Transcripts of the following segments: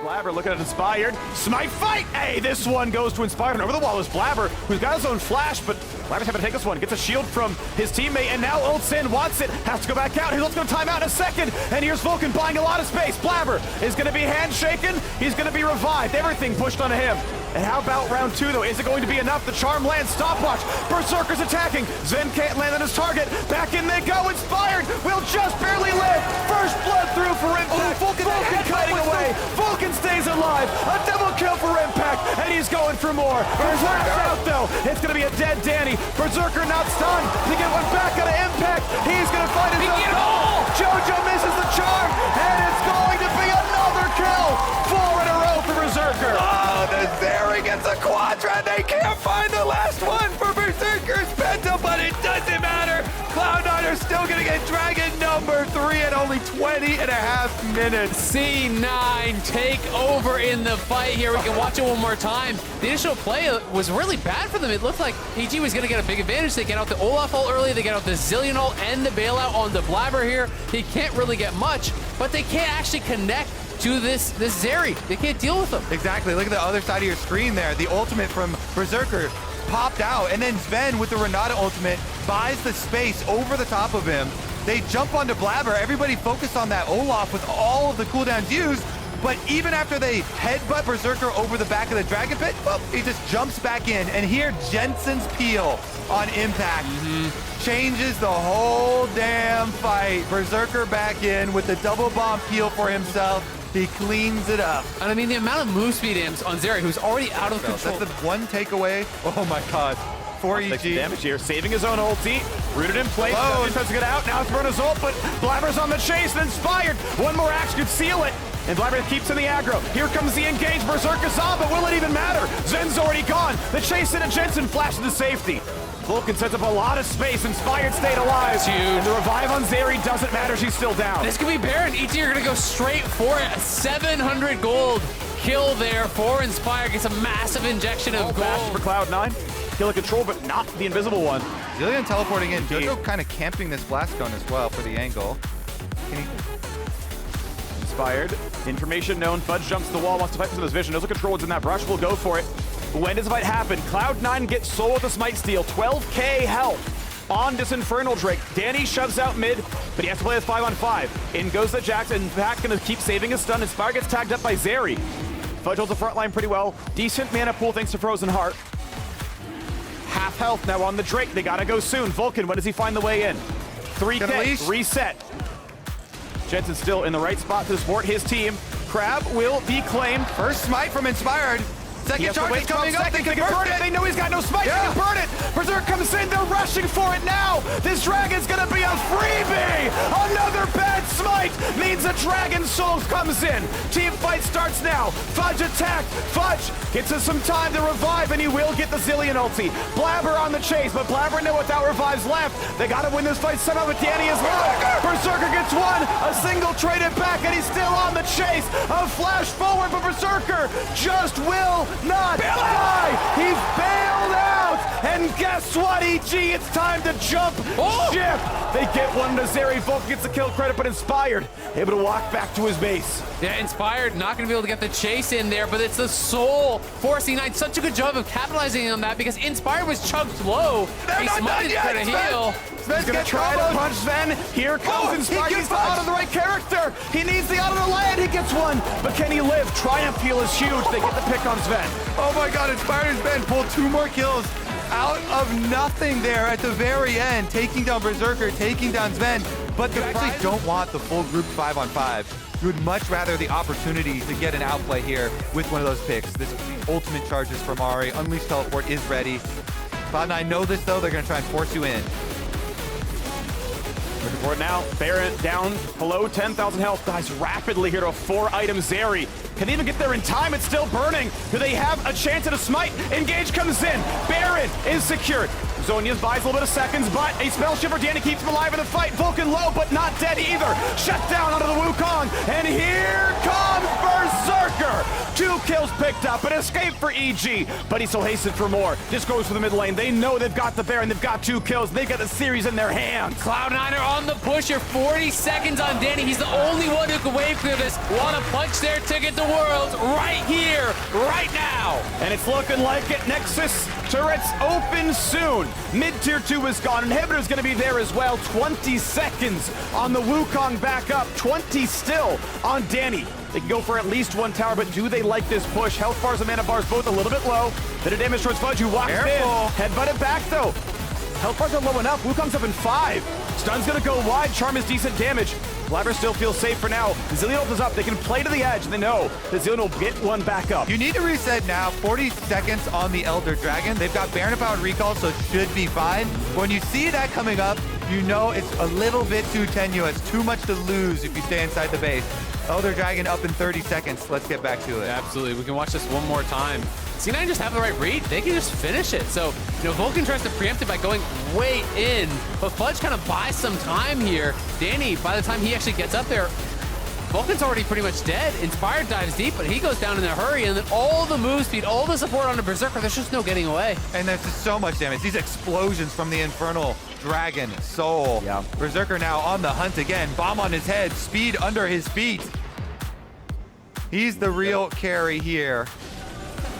Blaber looking at Inspired. Smite fight! Hey, this one goes to Inspired. And over the wall is Blaber, who's got his own flash, but Blaber's having to take this one. Gets a shield from his teammate, and now ults in, wants it, has to go back out. His ult's gonna time out in a second, and here's Vulcan buying a lot of space. Blaber is gonna be handshaken. He's gonna be revived. Everything pushed onto him. And how about round two, though? Is it going to be enough? The charm lands, stopwatch. Berserker's attacking. Zen can't land on his target. Back in they go. Inspired will just barely live. First blood through for Impact. Vulcan kiting away. Vulcan stays alive. A double kill for Impact, and he's going for more. Berserker's out, though. It's going to be a dead Danny. Berserker not stunned. To get one back out of Impact. He's going to find his own goal. Jojo misses the charm, and it's going to be another kill. 4 in a row for Berserker. Oh, the Zeri gets a quadra. They can't find the last one for Berserker's Penta, but it doesn't matter. Cloud9 are still going to get Dragon number 3 at only 20.5 minutes. C9 take over in the fight here. We can watch it one more time. The initial play was really bad for them. It looked like EG was going to get a big advantage. They get out the Olaf ult early. They get out the Zillion ult and the bailout on the Blaber here. He can't really get much, but they can't actually connect to this Zeri. They can't deal with them. Exactly. Look at the other side of your screen there. The ultimate from Berserker popped out, and then Sven with the Renata ultimate buys the space over the top of him. They jump onto Blaber. Everybody focused on that Olaf with all of the cooldowns used, but even after they headbutt Berserker over the back of the Dragon Pit, well, he just jumps back in. And here, Jensen's peel on Impact changes the whole damn fight. Berserker back in with the double bomb peel for himself. He cleans it up. And I mean, the amount of move speed amps on Zeri, who's already out of control. That's the one takeaway. Oh my God. For EG. Damage here, saving his own ulti, rooted in place. He's supposed to get out. Now it's burn his ult, but Blaber's on the chase and Inspired. One more axe could seal it. And Blaber keeps in the aggro. Here comes the engage. Berserker's on, but will it even matter? Zen's already gone. The chase into Jensen flashes to safety. Vulcan sets up a lot of space. Inspired stayed alive. That's huge. And the revive on Zeri doesn't matter. She's still down. This could be Baron. EG are going to go straight for it. A 700 gold kill there for Inspire. Gets a massive injection of gold. For Cloud9. Kill a control, but not the invisible one. Zillion teleporting in. Jojo kind of camping this blast cone as well for the angle. Inspired. Information known. Fudge jumps to the wall, wants to fight for his vision. Knows the control is in that brush. Will go for it. When does the fight happen? Cloud9 gets soul with the Smite Steal. 12k health on this Infernal Drake. Danny shoves out mid, but he has to play this 5-on-5. In goes the Jax, and Pac gonna keep saving his stun. Inspire gets tagged up by Zeri. Fudge holds the front line pretty well. Decent mana pool thanks to Frozen Heart. Half health now on the Drake. They gotta go soon. Vulcan, when does he find the way in? 3k, reset. Jensen still in the right spot to support his team. Crab will be claimed. First smite from Inspired. Second charge is coming up. They can burn it. They know he's got no smite. They can burn it. Berserk comes in. They're rushing for it now. This dragon's going to be a freebie. Another bad smite means a dragon soul comes in. Team fight starts now. Fudge attack. Fudge gets us some time to revive, and he will get the Zillion ulti. Blaber on the chase, but Blaber now without revives left. They got to win this fight somehow, but Danny is left. Berserker gets one. A single traded back, and he's still on the chase. A flash forward, but Berserker just will not die. He's bailed out. And guess what, EG? It's time to jump ship. They get one to Zeri. Vulcan gets the kill credit, but Inspired able to walk back to his base. Yeah, Inspired not going to be able to get the chase in there, but it's the soul forcing C9. Such a good job of capitalizing on that because Inspired was chugged low. He smited for the heal. He's going to try to punch Sven. Here comes Inspired. He's the auto the right character. He needs the auto to land. He gets one. But can he live? Triumph heal is huge. They get the pick on Sven. Oh my God, Inspired and Sven pulled 2 more kills out of nothing there at the very end, taking down Berserker, taking down Sven. But you actually don't want the full group 5-on-5. You would much rather the opportunity to get an outplay here with one of those picks. This ultimate charges from Ari. Unleash Teleport is ready. Cloud9 know this though. They're going to try and force you in. Looking for it now. Baron down below 10,000 health. Dies rapidly here to a 4-item Zeri. Can they even get there in time? It's still burning. Do they have a chance at a smite? Engage comes in. Baron is secured. Zhonya's buys a little bit of seconds, but a spell shift for Danny keeps him alive in the fight. Vulcan low, but not dead either. Shut down onto the Wukong, and here comes Berserker. 2 kills picked up, an escape for EG, but he still hastened for more. Just goes for the mid lane. They know they've got the Baron, they've got 2 kills. They've got the series in their hands. Cloud9 are on the push here, 40 seconds on Danny. He's the only one who can wave through this. Want to punch their ticket to Worlds right here, right now. And it's looking like it. Nexus turrets open soon. Mid-tier 2 is gone. Inhibitor's going to be there as well. 20 seconds on the Wukong back up. 20 still on Danny. They can go for at least 1 tower, but do they like this push? Health bars and mana bars both a little bit low. Bit of damage towards Fudge, who walks in. Headbutted back, though. Health bars are low enough. Wukong's up in 5. Stun's gonna go wide. Charm is decent damage. Blaber still feels safe for now. Zillion is up. They can play to the edge, and they know that Zillion will get one back up. You need to reset now. 40 seconds on the Elder Dragon. They've got Baron powered recall, so it should be fine. When you see that coming up, you know it's a little bit too tenuous. Too much to lose if you stay inside the base. Elder Dragon up in 30 seconds. Let's get back to it. Absolutely. We can watch this one more time. C9 just have the right read. They can just finish it. So, Vulcan tries to preempt it by going way in, but Fudge kind of buys some time here. Danny, by the time he actually gets up there, Vulcan's already pretty much dead. Inspired dives deep, but he goes down in a hurry, and then all the move speed, all the support on the Berserker, there's just no getting away. And there's just so much damage. These explosions from the Infernal Dragon Soul. Yeah. Berserker now on the hunt again. Bomb on his head, speed under his feet. He's the real carry here.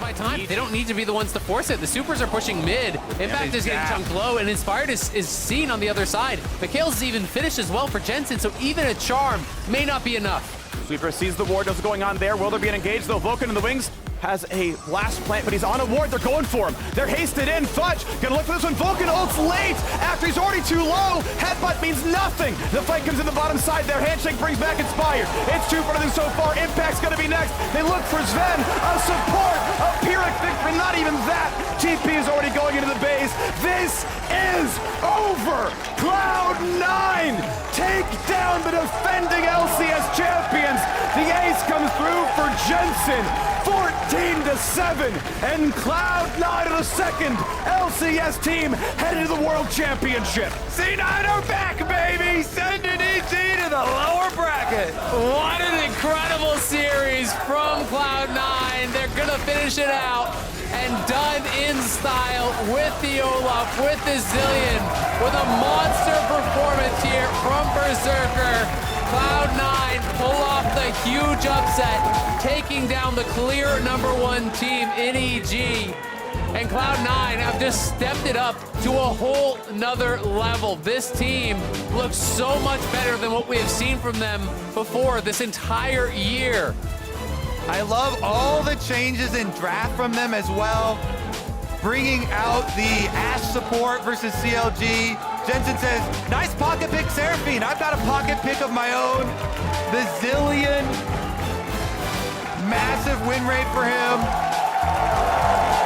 By time, they don't need to be the ones to force it. The supers are pushing mid. Impact is getting chunked low, and Inspired is seen on the other side. Mikhail's is even finished as well for Jensen, so even a charm may not be enough. Sweeper sees the ward, knows what's going on there. Will there be an engage, though? Vulcan in the wings has a blast plant, but he's on a ward. They're going for him. They're hasted in. Fudge gonna look for this one. Vulcan ults late after he's already too low. Headbutt means nothing. The fight comes in the bottom side there. Handshake brings back Inspired. It's 2 for nothing so far. Impact's gonna be next. They look for Sven. A support. A Pyrrhic victory. Not even that. TP is already going into the base. This is over. Cloud9 take down the defending LCS champions. The ace comes through for Jensen. 14-7, and Cloud9 are the second LCS team headed to the World Championship. C9 are back, baby! Sending EG to the lower bracket. What an incredible series from Cloud9. They're gonna finish it out, and done in style with the Olaf, with the Zillion, with a monster performance here from Berserker. Cloud9 pull off the huge upset, taking down the clear #1 team in EG. And Cloud9 have just stepped it up to a whole nother level. This team looks so much better than what we have seen from them before this entire year. I love all the changes in draft from them as well. Bringing out the Ashe support versus CLG. Jensen says, nice pocket pick, Seraphine. I've got a pocket pick of my own. The Zillion. Massive win rate for him.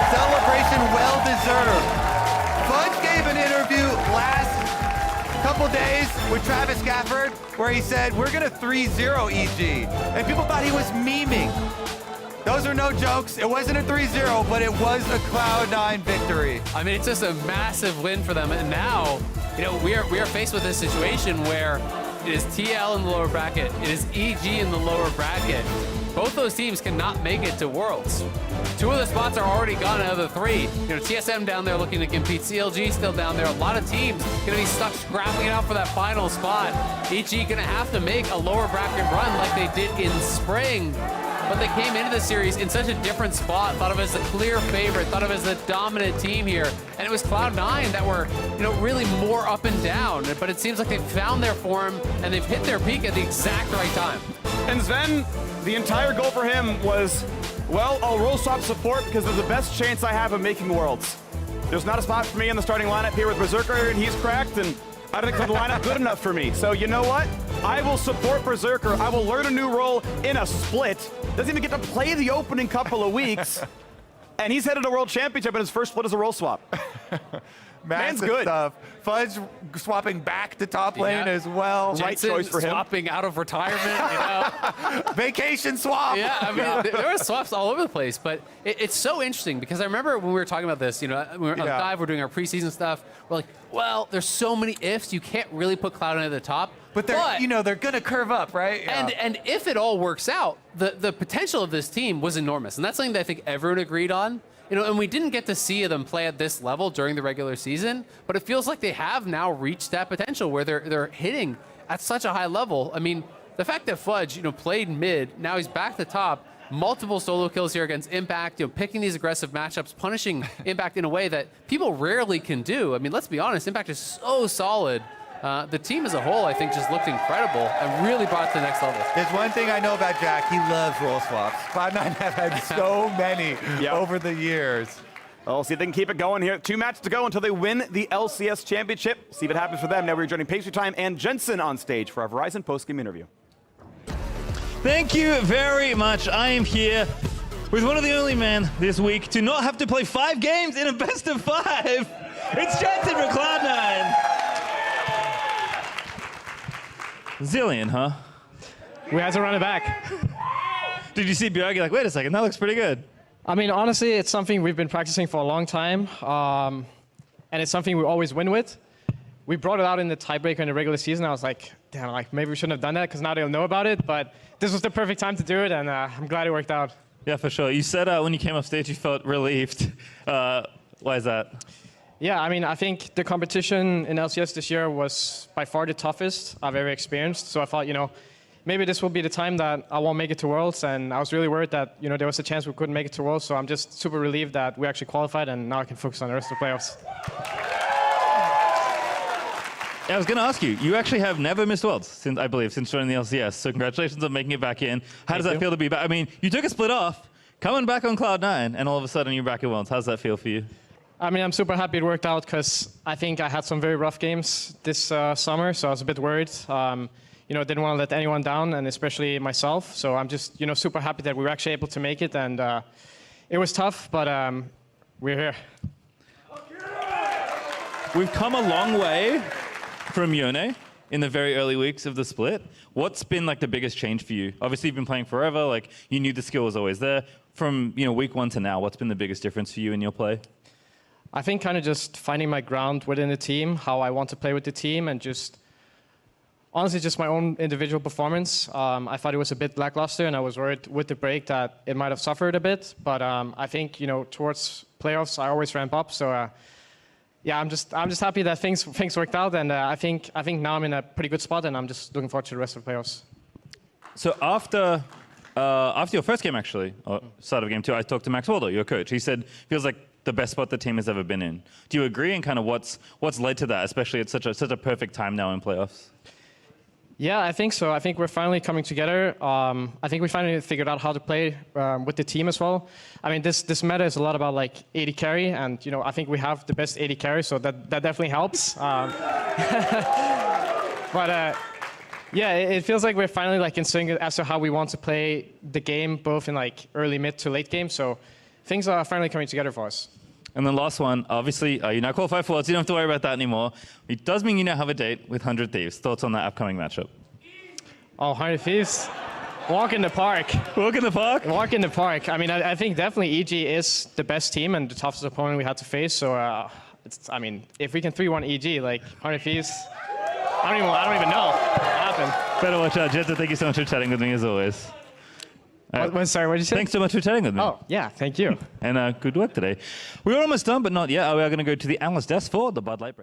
Celebration well deserved. Fudge gave an interview last couple days with Travis Gafford where he said, we're gonna 3-0 EG. And people thought he was memeing. Those are no jokes. It wasn't a 3-0, but it was a Cloud9 victory. I mean, it's just a massive win for them. And now, we are faced with this situation where it is TL in the lower bracket, it is EG in the lower bracket. Both those teams cannot make it to Worlds. 2 of the spots are already gone out of the 3. TSM down there looking to compete. CLG still down there. A lot of teams gonna be stuck scrapping it out for that final spot. EG gonna have to make a lower bracket run like they did in spring. But they came into the series in such a different spot, thought of it as the clear favorite, thought of it as the dominant team here. And it was Cloud9 that were, really more up and down. But it seems like they've found their form and they've hit their peak at the exact right time. And Sven, the entire goal for him was, well, I'll roll swap support because there's the best chance I have of making Worlds. There's not a spot for me in the starting lineup here with Berserker, and he's cracked, and I don't think the lineup good enough for me. So you know what? I will support Berserker. I will learn a new role in a split. Doesn't even get to play the opening couple of weeks. And he's headed to World Championship in his first split as a role swap. Massive good. stuff. Fudge swapping back to top lane as well. Right Jensen choice for him. swapping out of retirement, you know. Vacation swap. Yeah, I mean, there were swaps all over the place, but it's so interesting because I remember when we were talking about this, you know, we were on Dive, we're doing our preseason stuff. We're like, well, there's so many ifs, you can't really put Cloud9 at the top. But they're, you know, they're gonna curve up, right? Yeah. And if it all works out, the potential of this team was enormous, and that's something that I think everyone agreed on. You know, and we didn't get to see them play at this level during the regular season, but it feels like they have now reached that potential where they're hitting at such a high level. I mean, the fact that Fudge, you know, played mid, now he's back to top, multiple solo kills here against Impact, you know, picking these aggressive matchups, punishing Impact in a way that people rarely can do. I mean, let's be honest, Impact is so solid. The team as a whole, I think, just looked incredible and really brought it to the next level. There's one thing I know about Jack. He loves role swaps. Cloud9 have had so many over the years. We'll see if they can keep it going here. 2 matches to go until they win the LCS Championship. See if it happens for them. Now we're joining Pastry Time and Jensen on stage for our Verizon postgame interview. Thank you very much. I am here with one of the only men this week to not have to play 5 games in a best of 5. It's Jensen for Cloud9. Zillion, huh? We had to run it back. Did you see Björk? You're like, wait a second, that looks pretty good. I mean, honestly, it's something we've been practicing for a long time, and it's something we always win with. We brought it out in the tiebreaker in the regular season. I was like, damn, like maybe we shouldn't have done that because now they'll know about it. But this was the perfect time to do it, and I'm glad it worked out. Yeah, for sure. You said when you came off stage you felt relieved. Why is that? Yeah, I mean, I think the competition in LCS this year was by far the toughest I've ever experienced. So I thought, you know, maybe this will be the time that I won't make it to Worlds. And I was really worried that, you know, there was a chance we couldn't make it to Worlds. So I'm just super relieved that we actually qualified, and now I can focus on the rest of the playoffs. I was going to ask you, you actually have never missed Worlds, since I believe, since joining the LCS. So congratulations on making it back in. How does that feel to be back? I mean, you took a split off, coming back on Cloud9, and all of a sudden you're back at Worlds. How does that feel for you? I mean, I'm super happy it worked out because I think I had some very rough games this summer, so I was a bit worried. You know, didn't want to let anyone down, and especially myself. So I'm just, you know, super happy that we were actually able to make it, and it was tough, but we're here. We've come a long way from Yone in the very early weeks of the split. What's been like the biggest change for you? Obviously, you've been playing forever. Like, you knew the skill was always there. From, you know, week 1 to now, what's been the biggest difference for you in your play? I think kind of just finding my ground within the team, how I want to play with the team, and just honestly just my own individual performance. I thought it was a bit lackluster, and I was worried with the break that it might have suffered a bit. But I think, you know, towards playoffs, I always ramp up. So yeah, I'm just happy that things worked out, and I think now I'm in a pretty good spot, and I'm just looking forward to the rest of the playoffs. So after your first game, actually, or start of game 2, I talked to Max Waldo, your coach. He said feels like the best spot the team has ever been in. Do you agree? And kind of what's led to that, especially at such a perfect time now in playoffs? Yeah, I think so. I think we're finally coming together. I think we finally figured out how to play with the team as well. I mean, this meta is a lot about like AD carry, and you know, I think we have the best AD carry, so that definitely helps. But yeah, it feels like we're finally like in sync as to how we want to play the game, both in like early, mid to late game. So things are finally coming together for us. And then last one, obviously, you're now qualified for Worlds, so you don't have to worry about that anymore. It does mean you now have a date with 100 Thieves. Thoughts on that upcoming matchup? Oh, 100 Thieves. Walk in the park. Walk in the park? Walk in the park. I mean, I think definitely EG is the best team and the toughest opponent we had to face. So, I mean, if we can 3-1 EG, like 100 Thieves, I don't even know what happened. Better watch out. Jetta, thank you so much for chatting with me as always. Sorry, what did you say? Thanks so much for chatting with me. Oh, yeah, thank you. And good work today. We're almost done, but not yet. We are going to go to the analyst desk for the Bud Light break.